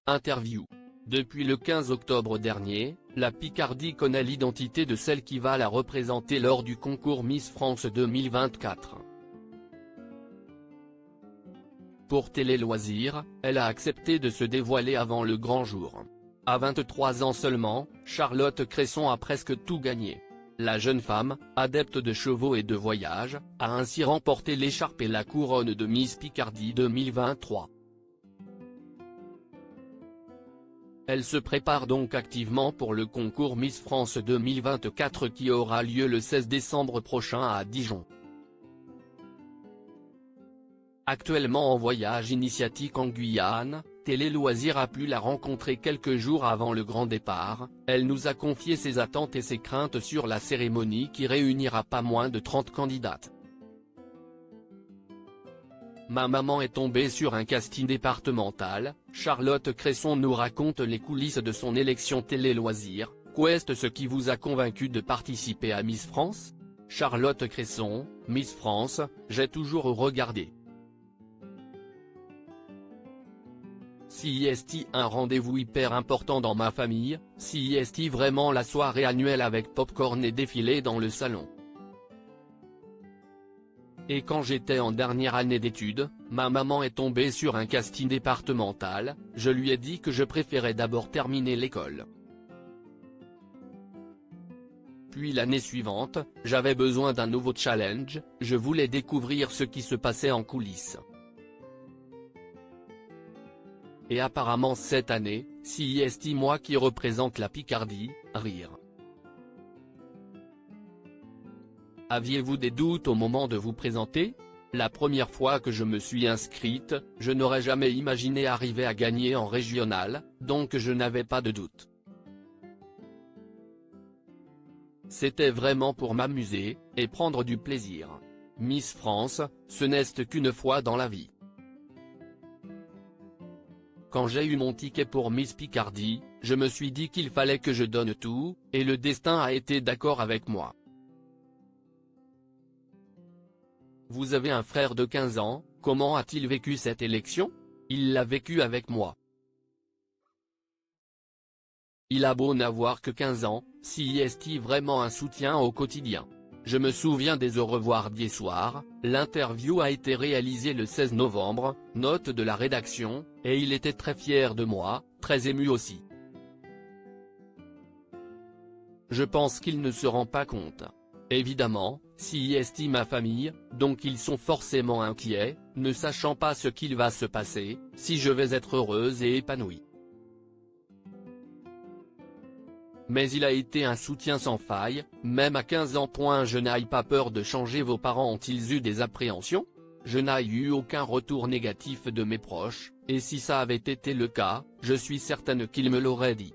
Interview. Depuis le 15 octobre dernier, la Picardie connaît l'identité de celle qui va la représenter lors du concours Miss France 2024. Pour Télé Loisirs, elle a accepté de se dévoiler avant le grand jour. À 23 ans seulement, Charlotte Cresson a presque tout gagné. La jeune femme, adepte de chevaux et de voyage, a ainsi remporté l'écharpe et la couronne de Miss Picardie 2023. Elle se prépare donc activement pour le concours Miss France 2024 qui aura lieu le 16 décembre prochain à Dijon. Actuellement en voyage initiatique en Guyane, Télé Loisirs a pu la rencontrer quelques jours avant le grand départ. Elle nous a confié ses attentes et ses craintes sur la cérémonie qui réunira pas moins de 30 candidates. Ma maman est tombée sur un casting départemental. Charlotte Cresson nous raconte les coulisses de son élection Télé Loisirs. Qu'est ce qui vous a convaincu de participer à Miss France? Charlotte Cresson, Miss France, j'ai toujours regardé. CIST, un rendez-vous hyper important dans ma famille, CIST vraiment la soirée annuelle avec popcorn et défilé dans le salon. Et quand j'étais en dernière année d'études, ma maman est tombée sur un casting départemental, je lui ai dit que je préférais d'abord terminer l'école. Puis l'année suivante, j'avais besoin d'un nouveau challenge, je voulais découvrir ce qui se passait en coulisses. Et apparemment cette année, CIST moi qui représente la Picardie, rire. Aviez-vous des doutes au moment de vous présenter? La première fois que je me suis inscrite, je n'aurais jamais imaginé arriver à gagner en régional, donc je n'avais pas de doute. C'était vraiment pour m'amuser, et prendre du plaisir. Miss France, ce n'est qu'une fois dans la vie. Quand j'ai eu mon ticket pour Miss Picardie, je me suis dit qu'il fallait que je donne tout, et le destin a été d'accord avec moi. Vous avez un frère de 15 ans, comment a-t-il vécu cette élection? Il l'a vécu avec moi. Il a beau n'avoir que 15 ans, CIST vraiment un soutien au quotidien. Je me souviens des au revoir d'hier soir, l'interview a été réalisée le 16 novembre, note de la rédaction, et il était très fier de moi, très ému aussi. Je pense qu'il ne se rend pas compte. Évidemment, CIST ma famille, donc ils sont forcément inquiets, ne sachant pas ce qu'il va se passer, si je vais être heureuse et épanouie. Mais il a été un soutien sans faille, même à 15 ans. Je n'ai pas peur de changer. Vos parents ont-ils eu des appréhensions? Je n'ai eu aucun retour négatif de mes proches, et si ça avait été le cas, je suis certaine qu'ils me l'auraient dit.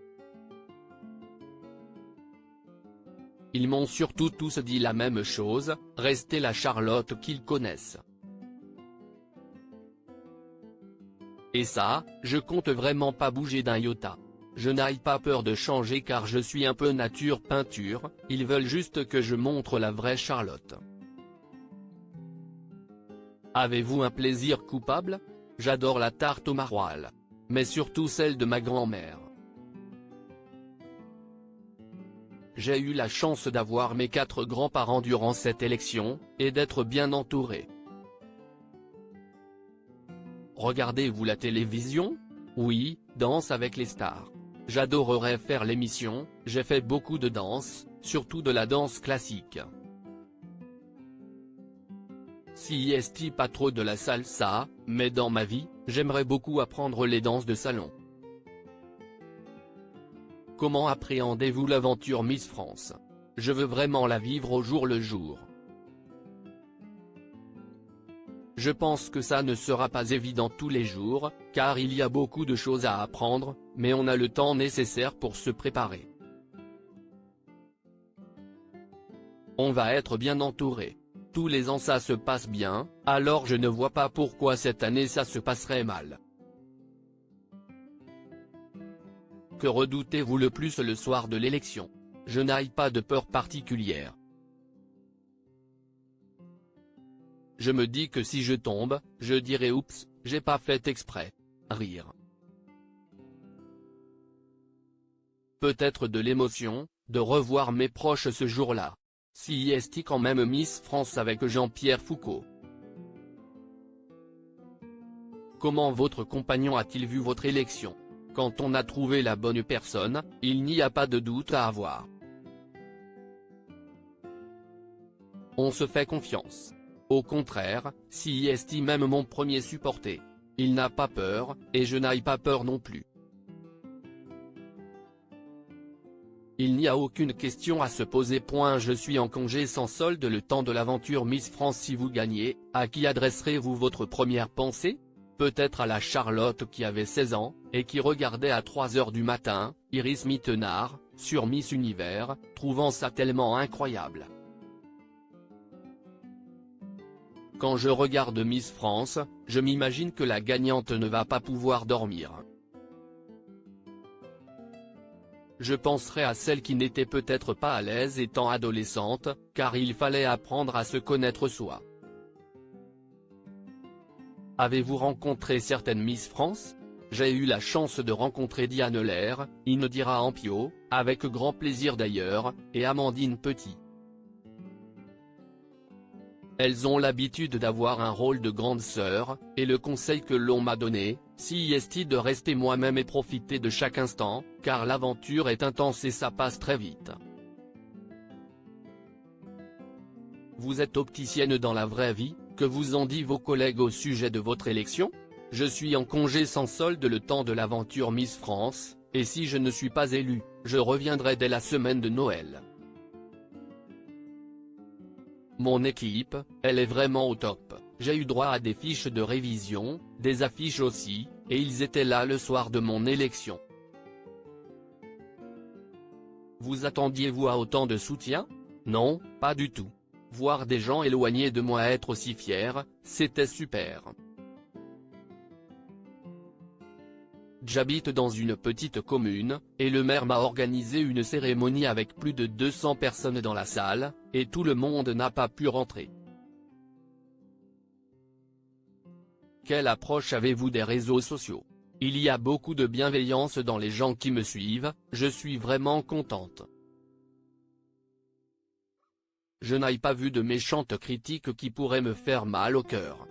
Ils m'ont surtout tous dit la même chose, restez la Charlotte qu'ils connaissent. Et ça, je compte vraiment pas bouger d'un iota. Je n'ai pas peur de changer car je suis un peu nature peinture, ils veulent juste que je montre la vraie Charlotte. Avez-vous un plaisir coupable? J'adore la tarte au maroilles. Mais surtout celle de ma grand-mère. J'ai eu la chance d'avoir mes 4 grands-parents durant cette élection, et d'être bien entouré. Regardez-vous la télévision? Oui, Danse avec les stars. J'adorerais faire l'émission, j'ai fait beaucoup de danse, surtout de la danse classique. CIST pas trop de la salsa, mais dans ma vie, j'aimerais beaucoup apprendre les danses de salon. Comment appréhendez-vous l'aventure Miss France? Je veux vraiment la vivre au jour le jour. Je pense que ça ne sera pas évident tous les jours, car il y a beaucoup de choses à apprendre, mais on a le temps nécessaire pour se préparer. On va être bien entouré. Tous les ans ça se passe bien, alors je ne vois pas pourquoi cette année ça se passerait mal. Que redoutez-vous le plus le soir de l'élection? Je n'ai pas de peur particulière. Je me dis que si je tombe, je dirai oups, j'ai pas fait exprès. Rire. peut-être de l'émotion, de revoir mes proches ce jour-là. Si est quand même Miss France avec Jean-Pierre Foucault. Comment votre compagnon a-t-il vu votre élection? Quand on a trouvé la bonne personne, il n'y a pas de doute à avoir. On se fait confiance. Au contraire, si est même mon premier supporter. Il n'a pas peur, et je n'ai pas peur non plus. Il n'y a aucune question à se poser. Je suis en congé sans solde le temps de l'aventure Miss France. Si vous gagnez, à qui adresserez-vous votre première pensée? Peut-être à la Charlotte qui avait 16 ans, et qui regardait à 3 h du matin, Iris Mittenard, sur Miss Univers, trouvant ça tellement incroyable. Quand je regarde Miss France, je m'imagine que la gagnante ne va pas pouvoir dormir. Je penserai à celle qui n'était peut-être pas à l'aise étant adolescente, car il fallait apprendre à se connaître soi. Avez-vous rencontré certaines Miss France? J'ai eu la chance de rencontrer Diane Lair, Indira Ampio, avec grand plaisir d'ailleurs, et Amandine Petit. Elles ont l'habitude d'avoir un rôle de grande sœur, et le conseil que l'on m'a donné, si est de rester moi-même et profiter de chaque instant, car l'aventure est intense et ça passe très vite. Vous êtes opticienne dans la vraie vie, que vous ont dit vos collègues au sujet de votre élection? Je suis en congé sans solde le temps de l'aventure Miss France, et si je ne suis pas élue, je reviendrai dès la semaine de Noël. Mon équipe, elle est vraiment au top, j'ai eu droit à des fiches de révision, des affiches aussi, et ils étaient là le soir de mon élection. Vous attendiez-vous à autant de soutien? Non, pas du tout. Voir des gens éloignés de moi être aussi fiers, c'était super. J'habite dans une petite commune, et le maire m'a organisé une cérémonie avec plus de 200 personnes dans la salle, et tout le monde n'a pas pu rentrer. Quelle approche avez-vous des réseaux sociaux? Il y a beaucoup de bienveillance dans les gens qui me suivent, je suis vraiment contente. Je n'ai pas vu de méchantes critiques qui pourraient me faire mal au cœur.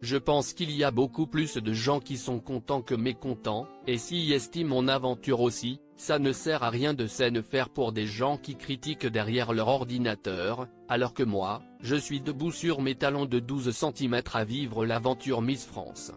Je pense qu'il y a beaucoup plus de gens qui sont contents que mécontents, et s'ils estiment mon aventure aussi, ça ne sert à rien de s'en faire pour des gens qui critiquent derrière leur ordinateur, alors que moi, je suis debout sur mes talons de 12 cm à vivre l'aventure Miss France.